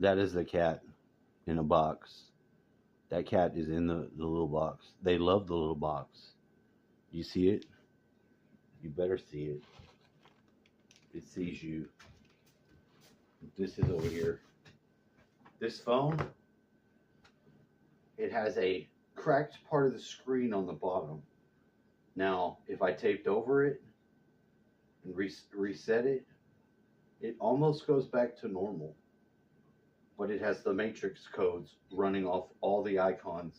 That is the cat in a box. That cat is in the little box. They love the little box. You see it? You better see it. It sees you. This is over here. This phone, it has a cracked part of the screen on the bottom. Now, if I taped over it and reset it, it almost goes back to normal. But it has the matrix codes running off all the icons,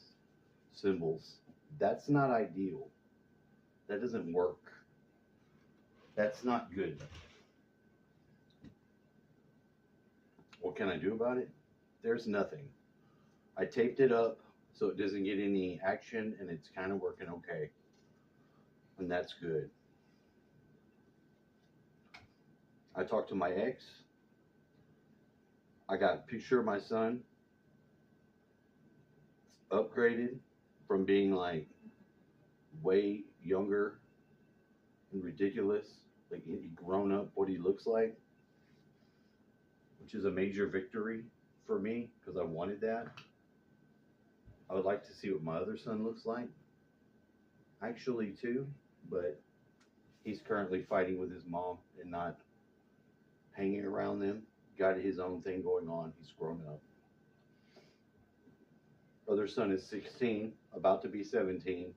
symbols. That's not ideal. That doesn't work. That's not good. What can I do about it? There's nothing. I taped it up so it doesn't get any action, and it's kind of working okay. And that's good. I talked to my ex. I got a picture of my son. It's upgraded from being like way younger and ridiculous, like he grown up what he looks like, which is a major victory for me because I wanted that. I would like to see what my other son looks like, actually, too, but he's currently fighting with his mom and not hanging around them. Got his own thing going on. He's grown up. Other son is 16, about to be 17.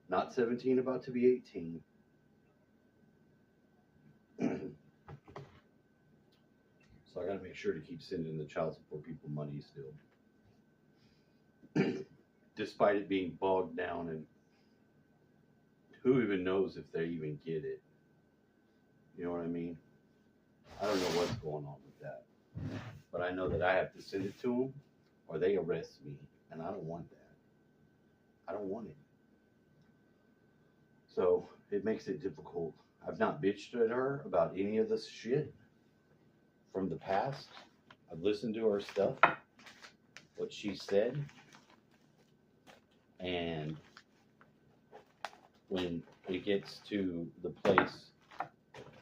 Not 17, about to be 18. So I got to make sure to keep sending the child support people money still. Despite it being bogged down, and who even knows if they even get it. You know what I mean? I don't know what's going on with that. But I know that I have to send it to them or they arrest me. And I don't want that. I don't want it. So it makes it difficult. I've not bitched at her about any of this shit from the past. I've listened to her stuff, what she said. And when it gets to the place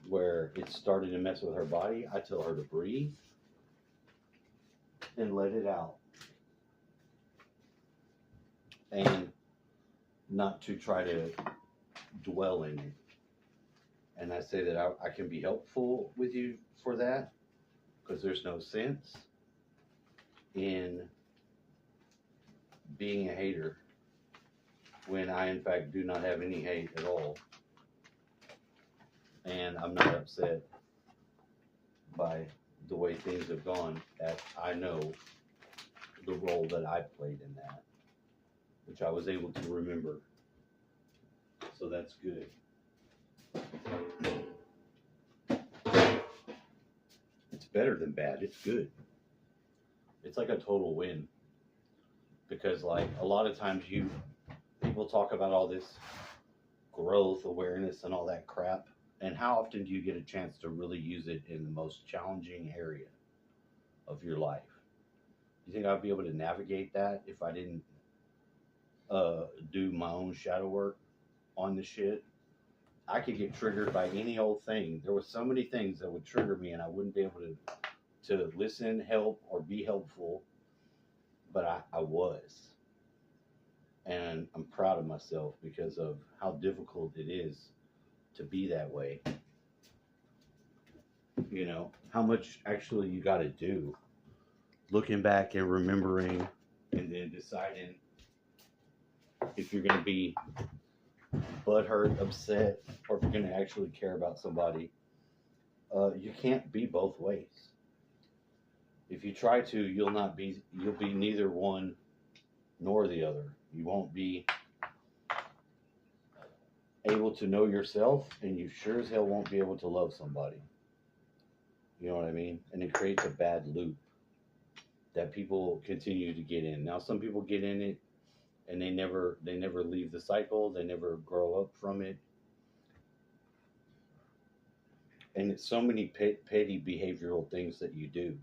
where it's starting to mess with her body, I tell her to breathe and let it out. And not to try to dwell in it. And I say that I can be helpful with you for that because there's no sense in being a hater when I, in fact, do not have any hate at all. And I'm not upset by the way things have gone, as I know the role that I played in that, which I was able to remember. So that's good. It's better than bad. It's good. It's like a total win. Because like a lot of times people talk about all this growth, awareness, and all that crap. And how often do you get a chance to really use it in the most challenging area of your life? You think I'd be able to navigate that if I didn't do my own shadow work on the shit? I could get triggered by any old thing. There were so many things that would trigger me, and I wouldn't be able to listen, help, or be helpful. But I was. And I'm proud of myself because of how difficult it is to be that way. You know, how much actually you got to do. Looking back and remembering and then deciding if you're going to be butthurt, upset, or if you're going to actually care about somebody. You can't be both ways. If you try to, you'll be neither one nor the other. You won't be able to know yourself, and you sure as hell won't be able to love somebody. You know what I mean? And it creates a bad loop that people continue to get in. Now, some people get in it, and they never leave the cycle. They never grow up from it. And it's so many petty behavioral things that you do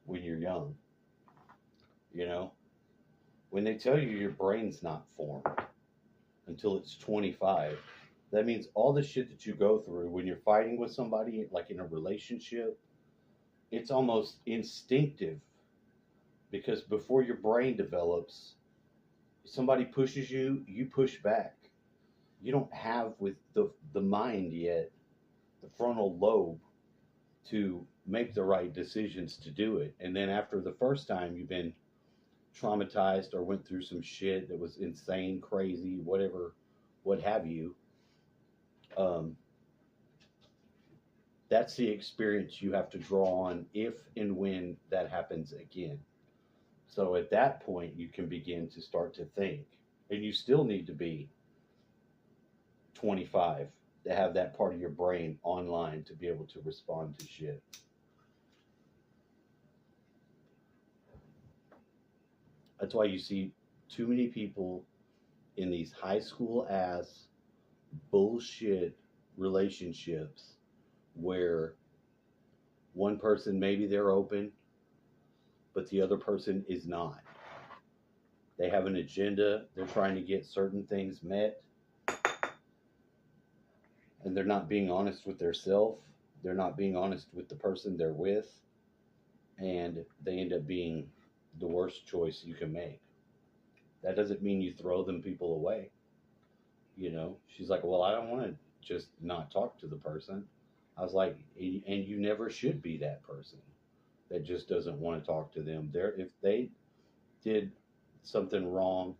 when you're young. You know, when they tell you your brain's not formed until it's 25, that means all the shit that you go through when you're fighting with somebody, like in a relationship, it's almost instinctive Because before your brain develops, somebody pushes you, you push back. You don't have with the mind yet, the frontal lobe, to make the right decisions to do it. And then after the first time you've been traumatized or went through some shit that was insane, crazy, whatever, what have you, um, that's the experience you have to draw on if and when that happens again. So at that point, you can begin to start to think. And you still need to be 25 to have that part of your brain online to be able to respond to shit. That's why you see too many people in these high school ass bullshit relationships where one person, maybe they're open, but the other person is not. They have an agenda, they're trying to get certain things met, and they're not being honest with themselves. They're not being honest with the person they're with, and they end up being the worst choice you can make. That doesn't mean you throw them people away. You know, she's like, well, I don't want to just not talk to the person. I was like, and you never should be that person that just doesn't want to talk to them. There, if they did something wrong,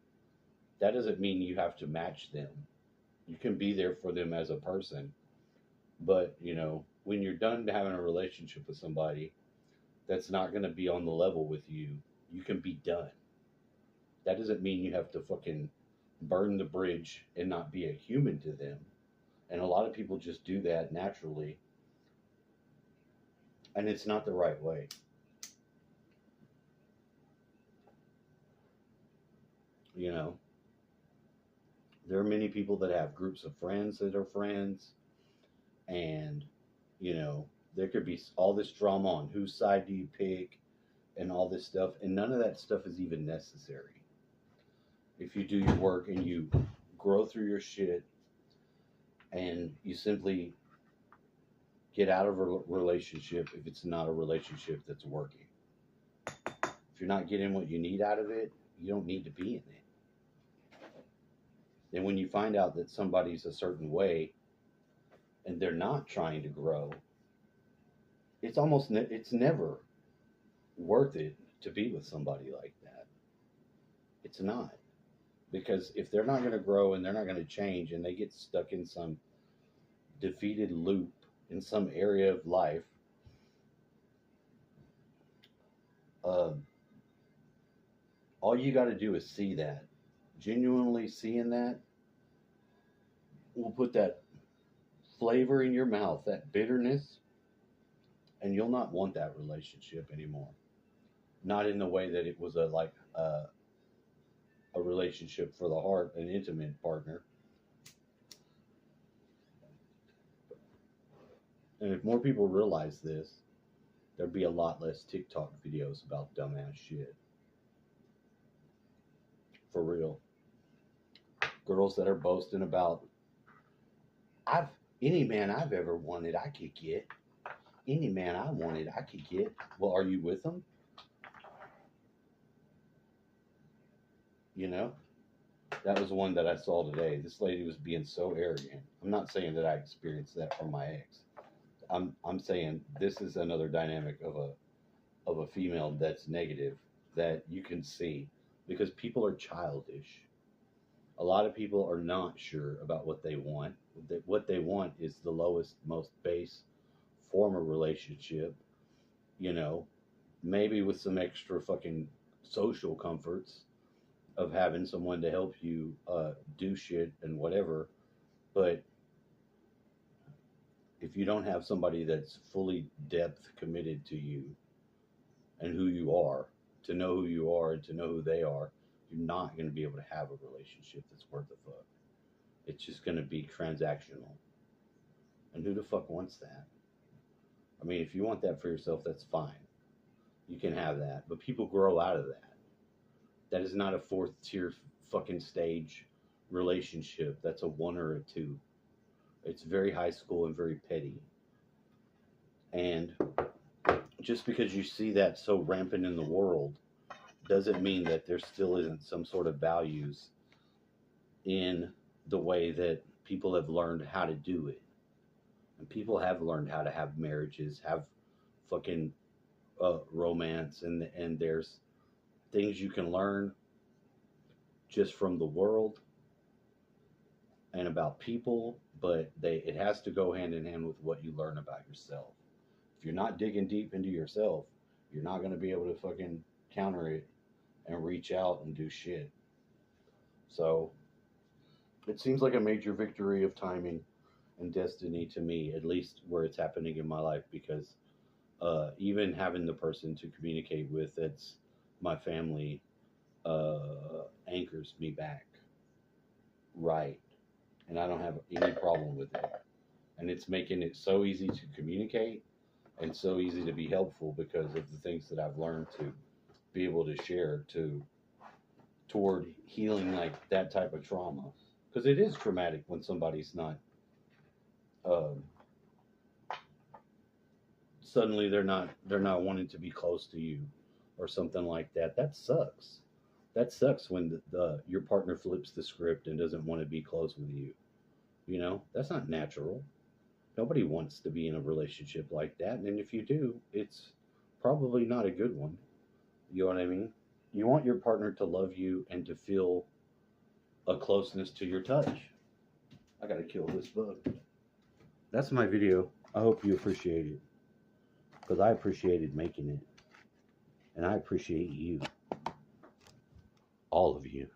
that doesn't mean you have to match them. You can be there for them as a person, but you know, when you're done having a relationship with somebody that's not going to be on the level with you, you can be done. That doesn't mean you have to fucking burn the bridge and not be a human to them. And a lot of people just do that naturally, and it's not the right way. You know, there are many people that have groups of friends that are friends, and you know, there could be all this drama on whose side do you pick and all this stuff, and none of that stuff is even necessary. If you do your work and you grow through your shit and you simply get out of a relationship if it's not a relationship that's working. If you're not getting what you need out of it, you don't need to be in it. Then when you find out that somebody's a certain way and they're not trying to grow, it's never worth it to be with somebody like that. It's not. Because if they're not going to grow and they're not going to change and they get stuck in some defeated loop in some area of life, uh, all you got to do is see that. Genuinely seeing that will put that flavor in your mouth, that bitterness, and you'll not want that relationship anymore. Not in the way that it was a relationship for the heart, an intimate partner. And if more people realize this, there'd be a lot less TikTok videos about dumbass shit. For real. Girls that are boasting about, I've any man I've ever wanted, I could get. Any man I wanted, I could get. Well, are you with them? You know? That was one that I saw today. This lady was being so arrogant. I'm not saying that I experienced that from my ex. I'm saying this is another dynamic of a female that's negative that you can see because people are childish. A lot of people are not sure about what they want. What they want is the lowest, most base form of relationship, you know, maybe with some extra fucking social comforts of having someone to help you do shit and whatever. But if you don't have somebody that's fully depth committed to you and who you are, to know who you are and to know who they are, you're not going to be able to have a relationship that's worth a fuck. It's just going to be transactional. And who the fuck wants that? I mean, if you want that for yourself, that's fine. You can have that. But people grow out of that. That is not a fourth tier fucking stage relationship. That's a one or a two. It's very high school and very petty. And just because you see that so rampant in the world doesn't mean that there still isn't some sort of values in the way that people have learned how to do it. And people have learned how to have marriages, have fucking romance, and there's things you can learn just from the world and about people, but it has to go hand in hand with what you learn about yourself. If you're not digging deep into yourself, you're not going to be able to fucking counter it and reach out and do shit. So it seems like a major victory of timing and destiny to me, at least where it's happening in my life, because even having the person to communicate with that's my family anchors me back right, and I don't have any problem with it. And it's making it so easy to communicate and so easy to be helpful because of the things that I've learned to be able to share toward healing like that type of trauma, because it is traumatic when somebody's not um, suddenly they're not wanting to be close to you or something like that. That sucks. That sucks when your partner flips the script and doesn't want to be close with you. That's not natural. Nobody wants to be in a relationship like that, and if you do, it's probably not a good one. You know what I mean? You want your partner to love you and to feel a closeness to your touch. I gotta kill this bug. That's my video. I hope you appreciate it, because I appreciated making it, and I appreciate you, all of you.